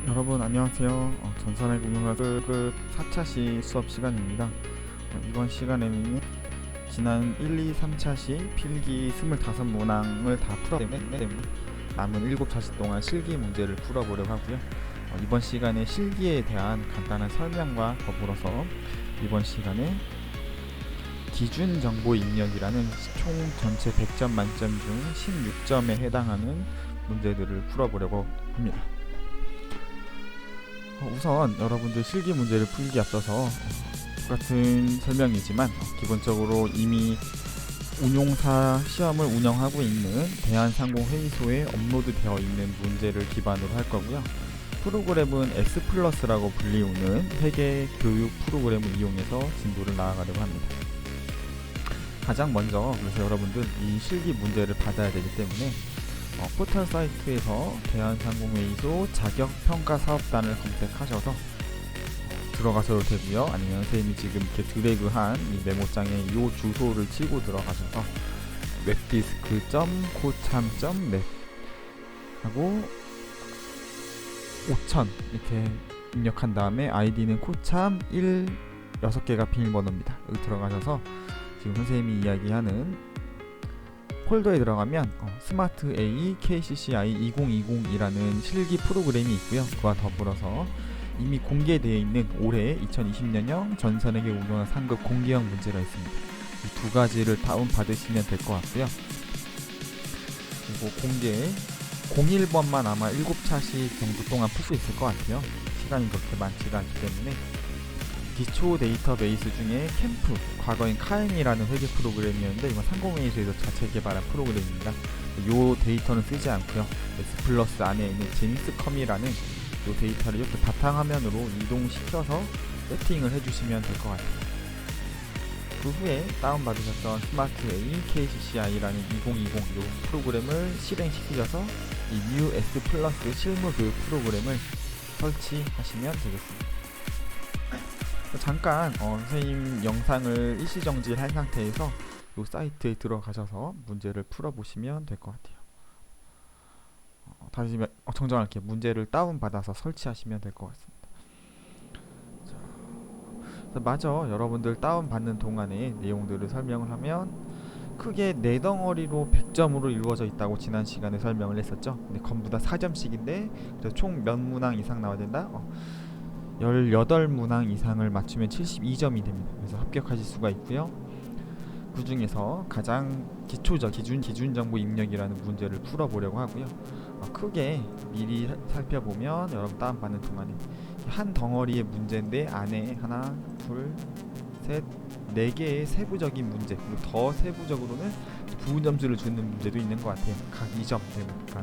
여러분 안녕하세요. 전산의 공룡학급 4차시 수업 시간입니다. 이번 시간에는 지난 1, 2, 3차시 필기 25문항을 다 풀었기 때문에 남은 7차시 동안 실기 문제를 풀어보려고 하고요. 이번 시간에 실기에 대한 간단한 설명과 더불어서 이번 시간에 기준 정보 입력이라는 총 전체 100점 만점 중 16점에 해당하는 문제들을 풀어보려고 합니다. 우선 여러분들 실기 문제를 풀기 앞서서 똑같은 설명이지만 기본적으로 이미 운용사 시험을 운영하고 있는 대한상공회의소에 업로드되어 있는 문제를 기반으로 할 거고요. 프로그램은 S+라고 불리우는 회계 교육 프로그램을 이용해서 진도를 나아가려고 합니다. 가장 먼저 그래서 여러분들 이 실기 문제를 받아야 되기 때문에 포털 사이트에서 대한상공회의소 자격평가사업단을 검색하셔서 들어가셔도 되고요. 아니면 선생님이 지금 이렇게 드래그한 이 메모장에 이 주소를 치고 들어가셔서 webdisk.cocham.net 하고 5000 이렇게 입력한 다음에 아이디는 코참 6개가 비밀번호입니다. 여기 들어가셔서 지금 선생님이 이야기하는 폴더에 들어가면 스마트 A KCCI 2020이라는 실기 프로그램이 있고요. 그와 더불어서 이미 공개되어 있는 올해 2020년형 전산회계 운용사 상급 공개형 문제가 있습니다. 이 두 가지를 다운 받으시면 될 것 같고요. 그리고 공개 01번만 아마 7차시 정도 동안 풀 수 있을 것 같아요. 시간이 그렇게 많지가 않기 때문에 기초 데이터베이스 중에 캠프, 과거엔 카엠이라는 회계 프로그램이었는데 이건 상공회의소에서 자체 개발한 프로그램입니다. 이 데이터는 쓰지 않고요. S+ 안에 있는 제임스컴이라는 이 데이터를 이렇게 바탕화면으로 이동시켜서 세팅을 해주시면 될 것 같아요. 그 후에 다운받으셨던 스마트 A KCCI라는 2020 이 프로그램을 실행시키셔서 이 New S+ 실무 교육 프로그램을 설치하시면 되겠습니다. 잠깐 선생님 영상을 일시정지를 한 상태에서 이 사이트에 들어가셔서 문제를 풀어보시면 될 것 같아요. 다시 정정할게요. 문제를 다운받아서 설치하시면 될 것 같습니다. 자, 마저 여러분들 다운받는 동안에 내용들을 설명을 하면 크게 4덩어리로 100점으로 이루어져 있다고 지난 시간에 설명을 했었죠. 근데 전부 다 4점씩인데 그래서 총 몇 문항 이상 나와야 된다? 18문항 이상을 맞추면 72점이 됩니다. 그래서 합격하실 수가 있고요. 그 중에서 가장 기초적 기준 정보 입력이라는 문제를 풀어보려고 하고요. 크게 미리 살펴보면 여러분 다운받는 동안에 한 덩어리의 문제인데 안에 하나, 둘, 셋, 4개의 세부적인 문제 그리고 더 세부적으로는 부분 점수를 주는 문제도 있는 것 같아요. 각 2점 되니까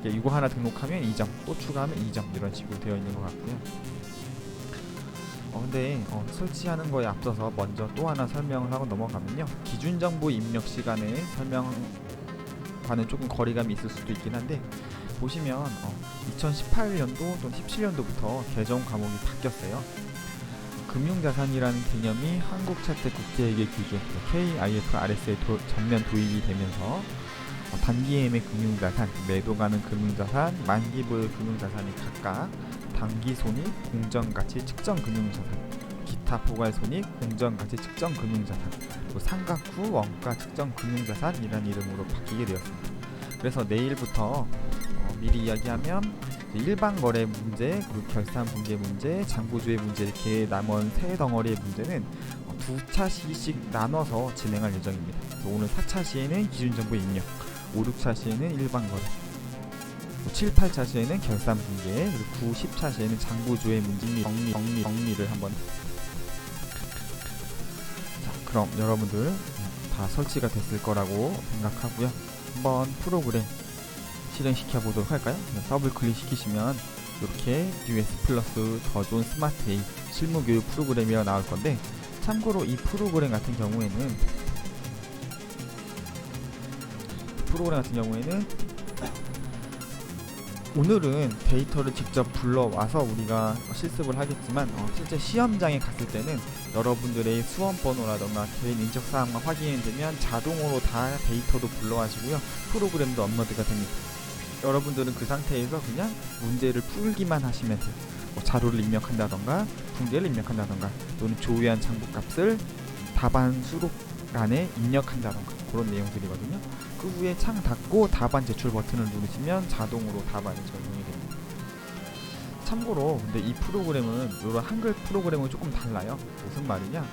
이거 하나 등록하면 2점, 또 추가하면 2점 이런 식으로 되어 있는 것 같고요. 근데 설치하는 거에 앞서서 먼저 또 하나 설명을 하고 넘어가면요. 기준 정보 입력 시간에 설명과는 조금 거리감이 있을 수도 있긴 한데 보시면 2018년도 또는 17년도부터 개정 과목이 바뀌었어요. 금융자산이라는 개념이 한국차트국제회계 기준 KIFRS에 전면 도입이 되면서 단기예매 금융자산, 매도 가능 금융자산, 만기부의 금융자산이 각각 단기손익, 공정가치 측정 금융자산, 기타 포괄손익, 공정가치 측정 금융자산, 또 상각 후 원가 측정 금융자산이라는 이름으로 바뀌게 되었습니다. 그래서 내일부터 미리 이야기하면 일반 거래 문제, 그리고 결산 분계 문제, 장부조회 문제 이렇게 남은 3덩어리의 문제는 2차시씩 나눠서 진행할 예정입니다. 그래서 오늘 4차시에는 기준정보 입력, 5, 6차시에는 일반 거래, 7, 8차시에는 결산 분계, 그리고 9, 10차시에는 장부조회 문제 정리를 한번. 자, 그럼 여러분들 다 설치가 됐을 거라고 생각하고요. 한번 프로그램 실행시켜 보도록 할까요? 더블 클릭 시키시면 이렇게 US+ 더 좋은 스마트 A 실무교육 프로그램이라 나올 건데, 참고로 이 프로그램 같은 경우에는 오늘은 데이터를 직접 불러와서 우리가 실습을 하겠지만 실제 시험장에 갔을 때는 여러분들의 수험번호라던가 개인 인적사항만 확인이 되면 자동으로 다 데이터도 불러와시고요. 프로그램도 업로드가 됩니다. 여러분들은 그 상태에서 그냥 문제를 풀기만 하시면 돼요. 뭐 자료를 입력한다던가 붕괴를 입력한다던가 또는 조회한 창북값을 답안 수록란에 입력한다던가 그런 내용들이거든요. 그 후에 창 닫고 답안 제출 버튼을 누르시면 자동으로 답안이 적용이 됩니다. 참고로 근데 이 프로그램은 이런 한글 프로그램은 조금 달라요. 무슨 말이냐,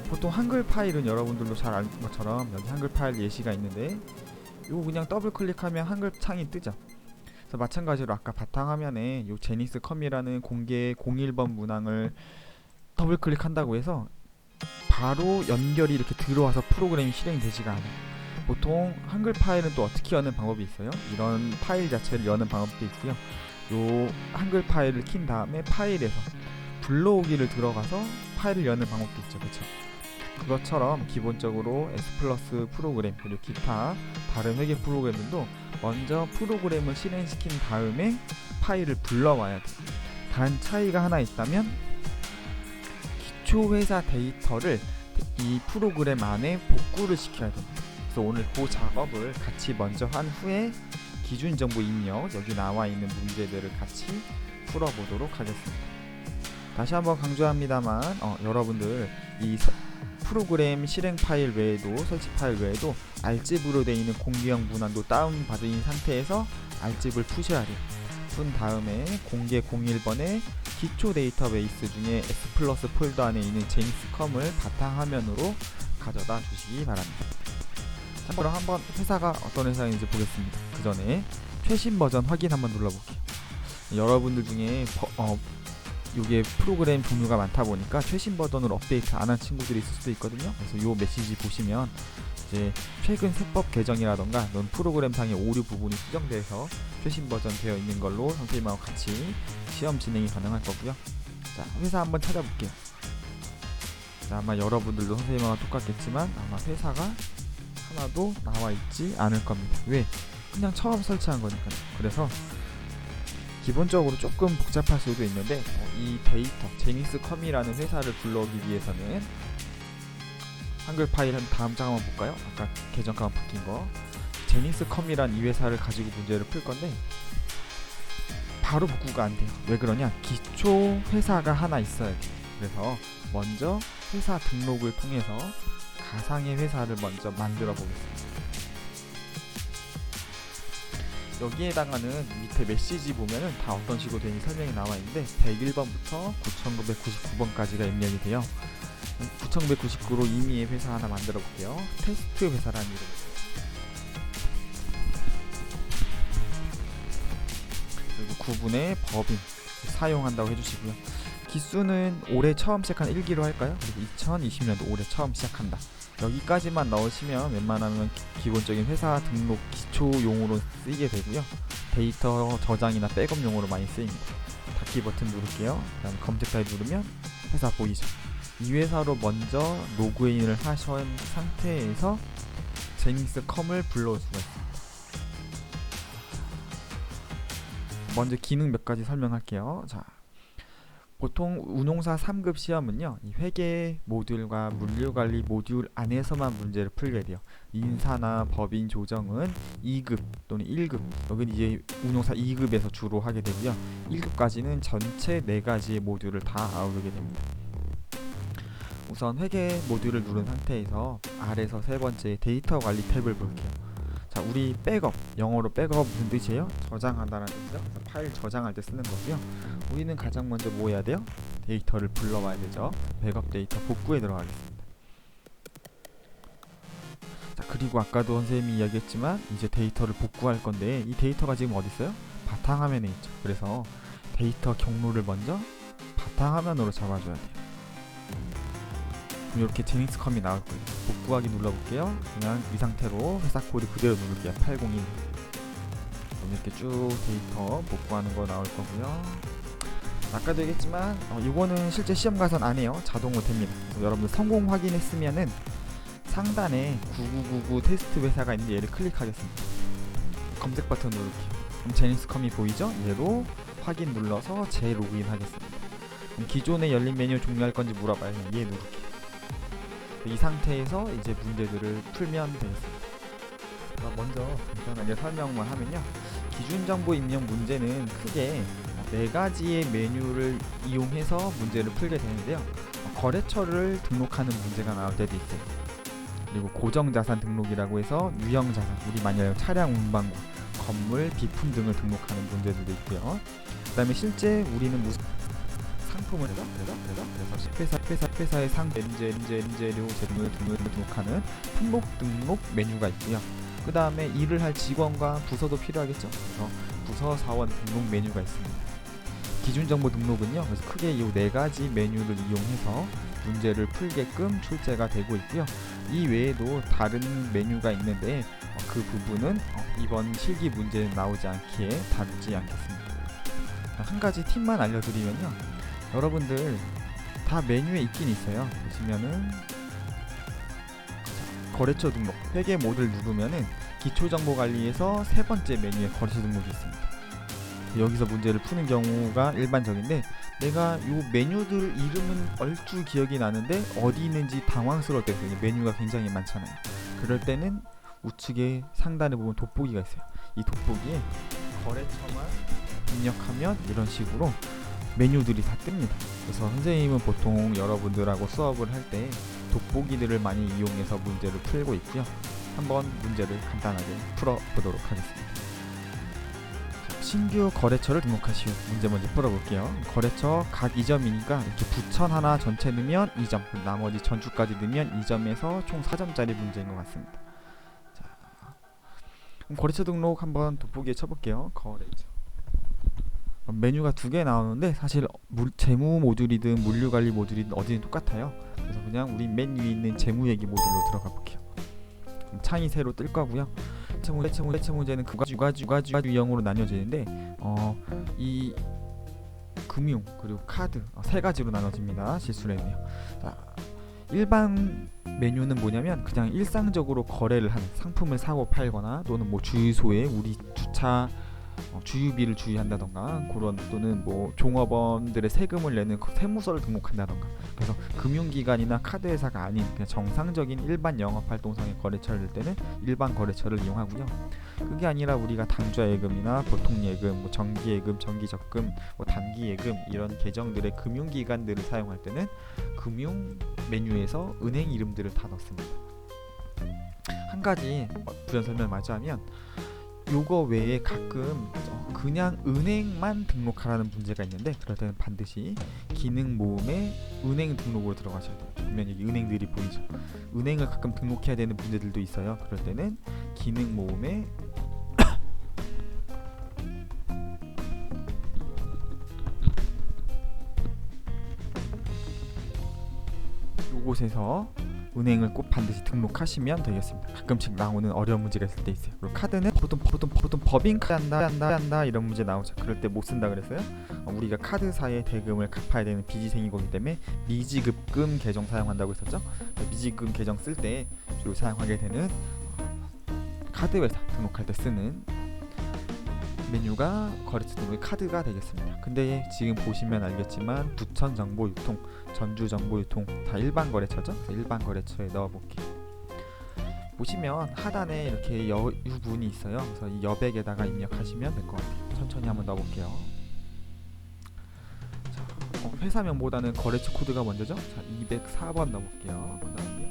보통 한글 파일은 여러분들도 잘 아는 것처럼 여기 한글 파일 예시가 있는데 요거 그냥 더블 클릭하면 한글 창이 뜨죠. 그래서 마찬가지로 아까 바탕화면에 요 제닉스컴이라는 공개 01번 문항을 더블 클릭한다고 해서 바로 연결이 이렇게 들어와서 프로그램이 실행이 되지가 않아요. 보통 한글 파일은 또 어떻게 여는 방법이 있어요. 이런 파일 자체를 여는 방법도 있고요. 요 한글 파일을 킨 다음에 파일에서 불러오기를 들어가서 파일을 여는 방법도 있죠. 그렇죠? 그것처럼 기본적으로 S+ 프로그램 그리고 기타 다른 회계 프로그램들도 먼저 프로그램을 실행시킨 다음에 파일을 불러와야 돼요. 단 차이가 하나 있다면 기초 회사 데이터를 이 프로그램 안에 복구를 시켜야 됩니다. 그래서 오늘 그 작업을 같이 먼저 한 후에 기준 정보 입력 여기 나와 있는 문제들을 같이 풀어보도록 하겠습니다. 다시 한번 강조합니다만 여러분들 이 프로그램 실행 파일 외에도 설치 파일 외에도 알집으로 되어 있는 공개형 문항도 다운 받은 상태에서 알집을 푸셔야 돼요. 푼 다음에 공개 01번에 기초 데이터베이스 중에 S+ 폴더 안에 있는 제닉스컴을 바탕화면으로 가져다 주시기 바랍니다. 자, 그럼 한번 회사가 어떤 회사인지 보겠습니다. 그 전에 최신 버전 확인 한번 눌러볼게요. 여러분들 중에 요게 프로그램 종류가 많다 보니까 최신 버전으로 업데이트 안 한 친구들이 있을 수도 있거든요. 그래서 요 메시지 보시면 이제 최근 세법 개정이라던가 넌 프로그램상의 오류 부분이 수정돼서 최신 버전 되어 있는 걸로 선생님하고 같이 시험 진행이 가능할 거고요. 자, 회사 한번 찾아볼게요. 자, 아마 여러분들도 선생님하고 똑같겠지만 아마 회사가 하나도 나와 있지 않을 겁니다. 왜? 그냥 처음 설치한 거니까요. 그래서 기본적으로 조금 복잡할 수도 있는데 이 데이터 제닉스컴이라는 회사를 불러오기 위해서는 한글 파일 한 다음 장 한번 볼까요? 아까 계정값 바뀐 거 제닉스컴이란 이 회사를 가지고 문제를 풀 건데 바로 복구가 안 돼요. 왜 그러냐? 기초 회사가 하나 있어야 돼요. 그래서 먼저 회사 등록을 통해서 가상의 회사를 먼저 만들어 보겠습니다. 여기에다가는 밑에 메시지 보면은 다 어떤 식으로 되는지 설명이 나와 있는데 101번부터 9999번까지가 입력이 돼요. 9999로 이미의 회사 하나 만들어 볼게요. 테스트 회사라는 이름. 그리고 구분의 법인 사용한다고 해주시고요. 기수는 올해 처음 시작한 1기로 할까요? 그리고 2020년도 올해 처음 시작한다. 여기까지만 넣으시면 웬만하면 기본적인 회사 등록 기초용으로 쓰이게 되고요. 데이터 저장이나 백업용으로 많이 쓰입니다. 닫기 버튼 누를게요. 그다음 검색 타입 누르면 회사 보이죠? 이 회사로 먼저 로그인을 하신 상태에서 제닉스컴을 불러올 수가 있습니다. 먼저 기능 몇 가지 설명할게요. 자, 보통 운용사 3급 시험은요, 이 회계 모듈과 물류관리 모듈 안에서만 문제를 풀게 돼요. 인사나 법인 조정은 2급 또는 1급, 여기는 이제 운용사 2급에서 주로 하게 되고요. 1급까지는 전체 4가지의 모듈을 다 아우르게 됩니다. 우선 회계 모듈을 누른 상태에서 아래서 세 번째 데이터 관리 탭을 볼게요. 자, 우리 백업, 영어로 백업 무슨 뜻이에요? 저장한다는 뜻이죠. 파일 저장할 때 쓰는 거고요. 우리는 가장 먼저 뭐 해야 돼요? 데이터를 불러와야 되죠. 백업 데이터 복구에 들어가겠습니다. 자, 그리고 아까도 선생님이 이야기했지만 이제 데이터를 복구할 건데 이 데이터가 지금 어디 있어요? 바탕화면에 있죠. 그래서 데이터 경로를 먼저 바탕화면으로 잡아줘야 돼요. 그럼 이렇게 제닉스컴이 나올 거예요. 복구하기 눌러볼게요. 그냥 이 상태로 회사 코드 그대로 누를게요. 801. 이렇게 쭉 데이터 복구하는 거 나올 거고요. 아까도 얘기했지만 이거는 실제 시험 가선 안 해요. 자동으로 됩니다. 여러분들 성공 확인했으면은 상단에 9999 테스트 회사가 있는데 얘를 클릭하겠습니다. 검색 버튼 누를게요. 그럼 제닉스컴이 보이죠? 얘로 확인 눌러서 재로그인 하겠습니다. 그럼 기존에 열린 메뉴 종료할 건지 물어봐요. 그냥 얘 누를게요. 이 상태에서 이제 문제들을 풀면 되겠습니다. 먼저 간단하게 설명만 하면요, 기준 정보 입력 문제는 크게 네 가지의 메뉴를 이용해서 문제를 풀게 되는데요. 거래처를 등록하는 문제가 나올 때도 있어요. 그리고 고정자산 등록이라고 해서 유형자산, 우리 많이 알고 차량 운반과 건물, 비품 등을 등록하는 문제들도 있고요. 그 다음에 실제 우리는 무슨 상품을 그래서 회사의原材料 등을 등록하는 품목 등록 메뉴가 있고요. 그 다음에 일을 할 직원과 부서도 필요하겠죠. 그래서 부서 사원 등록 메뉴가 있습니다. 기준정보 등록은요, 그래서 크게 이 네 가지 메뉴를 이용해서 문제를 풀게끔 출제가 되고 있고요. 이 외에도 다른 메뉴가 있는데 그 부분은 이번 실기 문제에 나오지 않기에 다루지 않겠습니다. 한 가지 팁만 알려드리면요, 여러분들 다 메뉴에 있긴 있어요. 보시면은 거래처 등록 회계 모드를 누르면은 기초정보관리에서 세 번째 메뉴에 거래처 등록이 있습니다. 여기서 문제를 푸는 경우가 일반적인데, 내가 요 메뉴들 이름은 얼추 기억이 나는데 어디 있는지 당황스러울 때 있어요. 메뉴가 굉장히 많잖아요. 그럴 때는 우측에 상단에 보면 돋보기가 있어요. 이 돋보기에 거래처만 입력하면 이런 식으로 메뉴들이 다 뜹니다. 그래서 선생님은 보통 여러분들하고 수업을 할 때 돋보기들을 많이 이용해서 문제를 풀고 있고요. 한번 문제를 간단하게 풀어보도록 하겠습니다. 신규 거래처를 등록하시오. 문제 먼저 풀어볼게요. 거래처 각 2점이니까 이렇게 부천 하나 전체 넣으면 2점, 나머지 전주까지 넣으면 2점에서 총 4점짜리 문제인 것 같습니다. 자, 그럼 거래처 등록 한번 돋보기에 쳐볼게요. 거래처. 메뉴가 두 개 나오는데 사실 재무 모듈이든 물류관리 모듈이든 어디든 똑같아요. 그래서 그냥 우리 맨 위에 있는 재무얘기 모듈로 들어가 볼게요. 창이 새로 뜰 거고요. 해체 문제는 두 가지 유형으로 나뉘어지는데 이 금융 그리고 카드 세 가지로 나눠집니다. 실수를 했네요. 자, 일반 메뉴는 뭐냐면 그냥 일상적으로 거래를 하는, 상품을 사고 팔거나 또는 뭐 주유소에 우리 주차 주유비를 주유한다던가, 그런, 또는 뭐 종업원들의 세금을 내는 세무서를 등록한다던가, 그래서 금융기관이나 카드회사가 아닌 그냥 정상적인 일반 영업활동상의 거래처를 낼 때는 일반 거래처를 이용하고요. 그게 아니라 우리가 당좌예금이나 보통예금, 뭐 정기예금, 정기적금, 뭐 단기예금 이런 계정들의 금융기관들을 사용할 때는 금융 메뉴에서 은행 이름들을 다 넣습니다. 한 가지 부연 설명을 마저 하면, 요거 외에 가끔 그냥 은행만 등록하라는 문제가 있는데, 그럴 때는 반드시 기능 모음에 은행 등록으로 들어가셔야 돼요. 보면 여기 은행들이 보이죠. 은행을 가끔 등록해야 되는 문제들도 있어요. 그럴 때는 기능 모음에 요곳에서 은행을 꼭 반드시 등록하시면 되겠습니다. 가끔씩 나오는 어려운 문제가 있을 때 있어요. 그리고 카드는 보통 법인카드 한다 이런 문제 나오죠. 그럴 때 못 쓴다 그랬어요. 우리가 카드사의 대금을 갚아야 되는 빚이 생긴 거기 때문에 미지급금 계정 사용한다고 했었죠. 미지급금 계정 쓸 때 주로 사용하게 되는 카드회사 등록할 때 쓰는 메뉴가 거래처 등록의 카드가 되겠습니다. 근데 지금 보시면 알겠지만 부천 정보 유통, 전주 정보 유통 다 일반 거래처죠. 그래서 일반 거래처에 넣어볼게요. 보시면 하단에 이렇게 유분이 있어요. 그래서 이 여백에다가 입력하시면 될 것 같아요. 천천히 한번 넣어볼게요. 자, 회사명보다는 거래처 코드가 먼저죠. 자, 204번 넣어볼게요. 그 다음에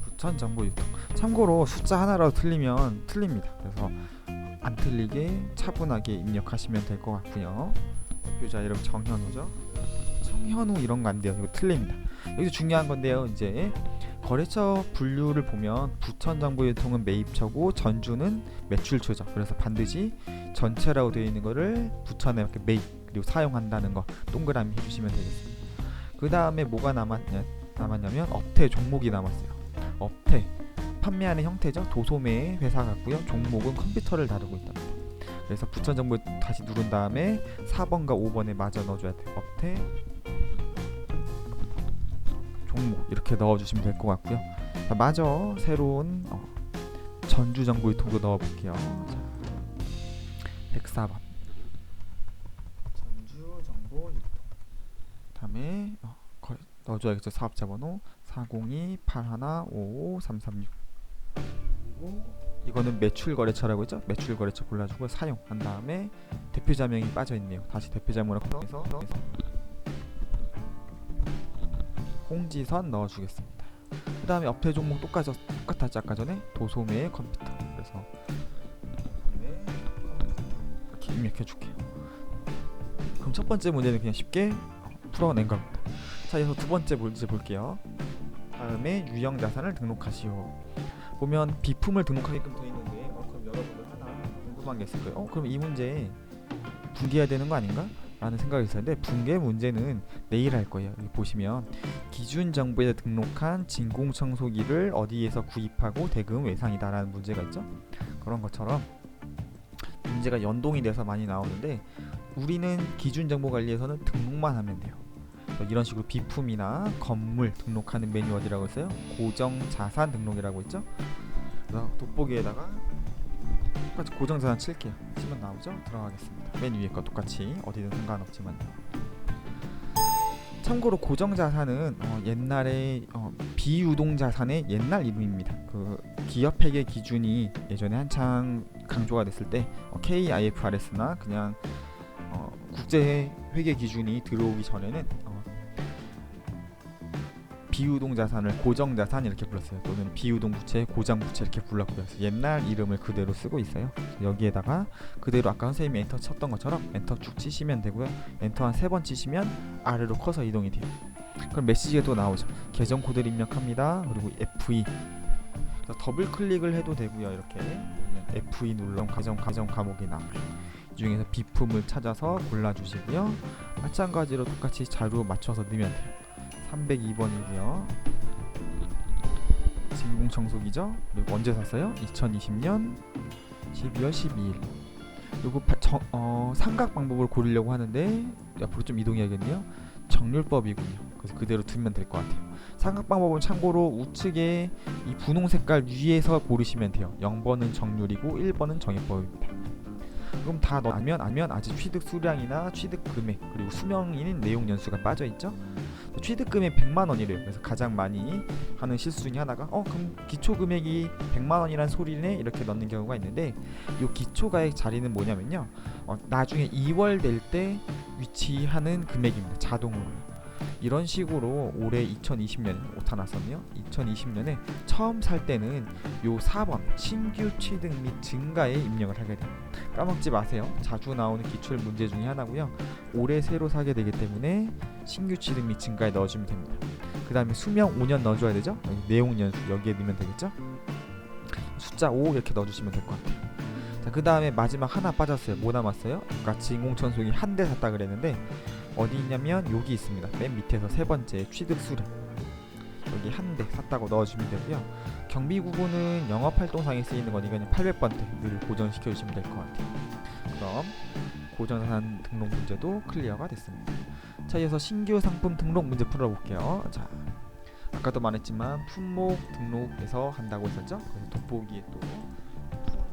부천 정보 유통. 참고로 숫자 하나라도 틀리면 틀립니다. 그래서 안 틀리게 차분하게 입력하시면 될 것 같고요. 대표자 이름 정현우죠. 청현우 이런 거 안 돼요. 이거 틀립니다. 여기서 중요한 건데요. 이제 거래처 분류를 보면 부천 정보 유통은 매입처고 전주는 매출처죠. 그래서 반드시 전체라고 되어 있는 거를 부천에 이렇게 매입 그리고 사용한다는 거 동그라미 해주시면 되겠습니다. 그 다음에 뭐가 남았냐면 업태 종목이 남았어요. 업태 판매하는 형태죠. 도소매의 회사 같고요. 종목은 컴퓨터를 다루고 있다. 그래서 부천 정보 다시 누른 다음에 4번과 5번에 맞아 넣어줘야 돼요. 업태 종목 이렇게 넣어주시면 될 것 같고요. 자, 마저 새로운 전주 정보 유통도 넣어볼게요. 자, 104번 전주 정보 유통. 다음에 넣어줘야겠죠. 사업자 번호 402-8155-336. 그리고 이거는 매출 거래처라고 했죠. 매출 거래처 골라주고 사용한 다음에 대표자명이 빠져있네요. 다시 대표자명으로 해서 홍지선 넣어주겠습니다. 그 다음에 업태 종목 똑같았죠. 아까 전에 도소매 컴퓨터. 그래서 이렇게 입력해줄게요. 그럼 첫 번째 문제는 그냥 쉽게 풀어낸 겁니다. 자, 그래서 두 번째 문제 볼게요. 다음에 유형 자산을 등록하시오. 보면 비품을 등록하게끔 되어 있는데 그럼 여러분들 하나 궁금한 게 있을 거예요. 그럼 이 문제 분개해야 되는 거 아닌가? 라는 생각이 있었는데 분개 문제는 내일 할 거예요. 여기 보시면 기준 정보에 등록한 진공청소기를 어디에서 구입하고 대금 외상이다 라는 문제가 있죠. 그런 것처럼 문제가 연동이 돼서 많이 나오는데 우리는 기준 정보 관리에서는 등록만 하면 돼요. 이런 식으로 비품이나 건물 등록하는 메뉴 어디라고 했어요? 고정자산 등록이라고 했죠. 그래서 돋보기에다가 똑같이 고정자산 칠게요. 치면 나오죠? 들어가겠습니다. 맨 위에 거 똑같이 어디든 상관없지만요. 참고로 고정자산은 옛날에 비유동자산의 옛날 이름입니다. 그 기업회계 기준이 예전에 한창 강조가 됐을 때 KIFRS나 그냥 국제회계 기준이 들어오기 전에는 비유동자산을 고정자산 이렇게 불렀어요. 또는 비유동부채, 고장부채 이렇게 불렀고요. 옛날 이름을 그대로 쓰고 있어요. 여기에다가 그대로 아까 선생님이 엔터 쳤던 것처럼 엔터 쭉 치시면 되고요. 엔터 한 3번 치시면 아래로 커서 이동이 돼요. 그럼 메시지가 또 나오죠. 계정 코드를 입력합니다. 그리고 FE 더블 클릭을 해도 되고요. 이렇게 FE 눌러 계정 과목이 나와요. 이 중에서 비품을 찾아서 골라주시고요. 마찬가지로 똑같이 자료 맞춰서 넣으면 돼요. 302번이고요. 진공청소기죠. 그리고 언제 샀어요? 2020년 12월 12일. 그리고 삼각 방법을 고르려고 하는데 옆으로 좀 이동해야겠네요. 정률법이군요. 그래서 그대로 두면 될 것 같아요. 삼각 방법은 참고로 우측에 이 분홍 색깔 위에서 고르시면 돼요. 0번은 정률이고 1번은 정액법입니다. 그럼 다 넣으면 아직 취득 수량이나 취득 금액 그리고 수명인 내용 연수가 빠져있죠. 취득 금액 100만원이래요. 그래서 가장 많이 하는 실수 중에 하나가 그럼 기초 금액이 100만원이란 소리네 이렇게 넣는 경우가 있는데 이 기초가액 자리는 뭐냐면요 나중에 2월 될 때 위치하는 금액입니다. 자동으로. 이런 식으로 올해 2020년에 오타 났었네요. 2020년에 처음 살 때는 요 4번 신규 취득 및 증가에 입력을 하게 돼요. 까먹지 마세요. 자주 나오는 기출 문제 중에 하나고요. 올해 새로 사게 되기 때문에 신규 취득 및 증가에 넣어주면 됩니다. 그 다음에 수명 5년 넣어줘야 되죠. 내용 연수 여기에 넣으면 되겠죠. 숫자 5 이렇게 넣어주시면 될 것 같아요. 자, 그 다음에 마지막 하나 빠졌어요. 뭐 남았어요? 아까 진공청소기 한 대 샀다 그랬는데 어디 있냐면 여기 있습니다. 맨 밑에서 세 번째 취득 수량 여기 한 대 샀다고 넣어주면 되고요. 경비구분은 영업활동상에 쓰이는 거니까 800번대 늘 고정시켜 주시면 될 것 같아요. 그럼 고정자산 등록 문제도 클리어가 됐습니다. 자, 이어서 신규 상품 등록 문제 풀어볼게요. 자, 아까도 말했지만 품목 등록에서 한다고 했었죠. 그래서 돋보기에 또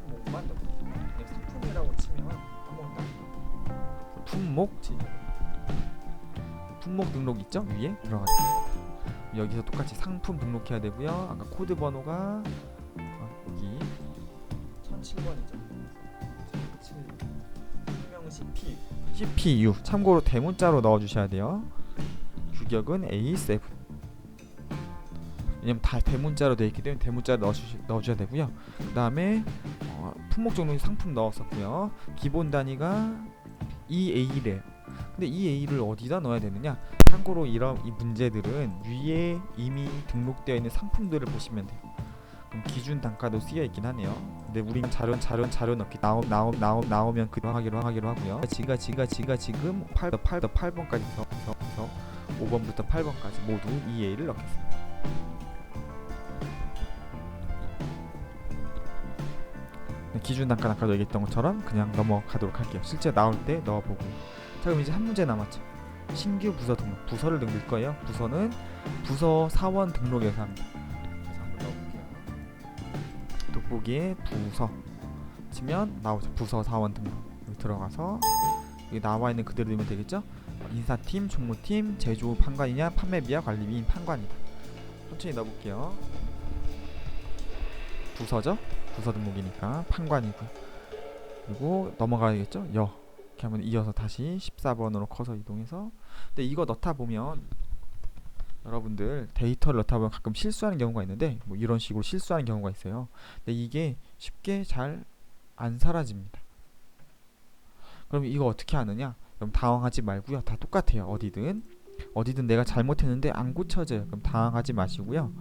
품목만 넣어볼게요. 상품이라고 치면 한번 더 품목 등록 있죠? 위에 들어가죠. 여기서 똑같이 상품 등록해야 되고요. 아까 코드 번호가 여기 1007번이죠. 1007 분명 CPU 참고로 대문자로 넣어주셔야 돼요. 규격은 A7. 왜냐면 다 대문자로 되어 있기 때문에 대문자로 넣어주셔야 되고요. 그 다음에 품목 종류 상품 넣었었고요. 기본 단위가 EA래요. 근데 EA를 어디다 넣어야 되느냐? 참고로 이 문제들은 위에 이미 등록되어 있는 상품들을 보시면 돼요. 그럼 기준 단가도 쓰여 있긴 하네요. 근데 우리는 자료 넣기 나오면 그거 하기로 하고요. 지금 8번까지 해서 5번부터 8번까지 모두 EA를 넣겠습니다. 기준 단가 아까도 얘기했던 것처럼 그냥 넘어가도록 할게요. 실제 나올 때 넣어보고. 자, 그럼 이제 한 문제 남았죠. 신규 부서 등록. 부서를 넣을 거예요. 부서는 부서 사원 등록에서 합니다. 그래서 한번 넣어볼게요. 돋보기에 부서 치면 나오죠. 부서 사원 등록. 여기 들어가서 여기 나와 있는 그대로 넣으면 되겠죠. 인사팀, 총무팀, 제조 판관이냐, 판매비야, 관리비인 판관이다. 천천히 넣어볼게요. 부서죠. 부서 등목이니까 판관이고요. 그리고 넘어가야겠죠. 여 이렇게 하면 이어서 다시 14번으로 커서 이동해서. 근데 이거 넣다 보면 여러분들 데이터를 넣다 보면 가끔 실수하는 경우가 있는데 뭐 이런 식으로 실수하는 경우가 있어요. 근데 이게 쉽게 잘 안 사라집니다. 그럼 이거 어떻게 하느냐? 그럼 당황하지 말고요. 다 똑같아요. 어디든 내가 잘못했는데 안 고쳐져요. 그럼 당황하지 마시고요.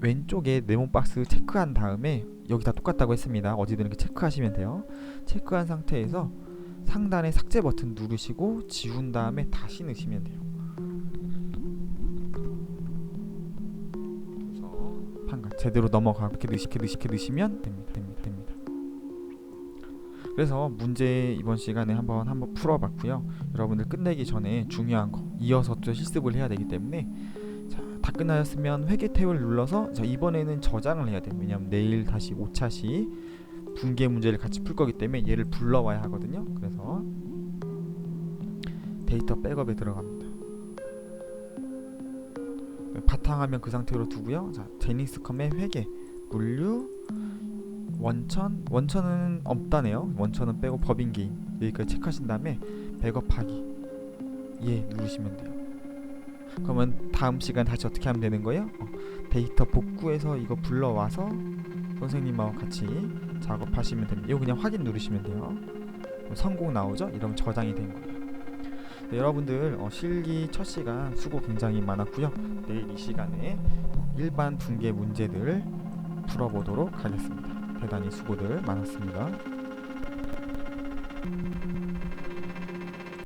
왼쪽에 네모 박스 체크한 다음에 여기 다 똑같다고 했습니다. 어디든 이렇게 체크하시면 돼요. 체크한 상태에서 상단에 삭제 버튼 누르시고 지운 다음에 다시 넣으시면 돼요. 그래서 판가 제대로 넘어가 이렇게 넣으시면 됩니다. 그래서 문제 이번 시간에 한번 풀어봤고요. 여러분들 끝내기 전에 중요한 거 이어서 또 실습을 해야 되기 때문에 자, 다 끝나셨으면 회계 탭을 눌러서 자, 이번에는 저장을 해야 돼요. 왜냐면 내일 다시 5차 분계 문제를 같이 풀 거기 때문에 얘를 불러와야 하거든요. 그래서 데이터 백업에 들어갑니다. 바탕화면 그 상태로 두고요. 자, 제닉스컴의 회계 물류 원천은 없다네요. 원천은 빼고 법인 개인 여기까지 체크하신 다음에 백업하기 예 누르시면 돼요. 그러면 다음 시간 다시 어떻게 하면 되는 거예요? 데이터 복구해서 이거 불러와서 선생님하고 같이 작업하시면 됩니다. 이거 그냥 확인 누르시면 돼요. 성공 나오죠? 이러면 저장이 된 거예요. 네, 여러분들 실기 첫 시간 수고 굉장히 많았고요. 내일 이 시간에 일반 분계 문제들 풀어보도록 하겠습니다. 대단히 수고들 많았습니다.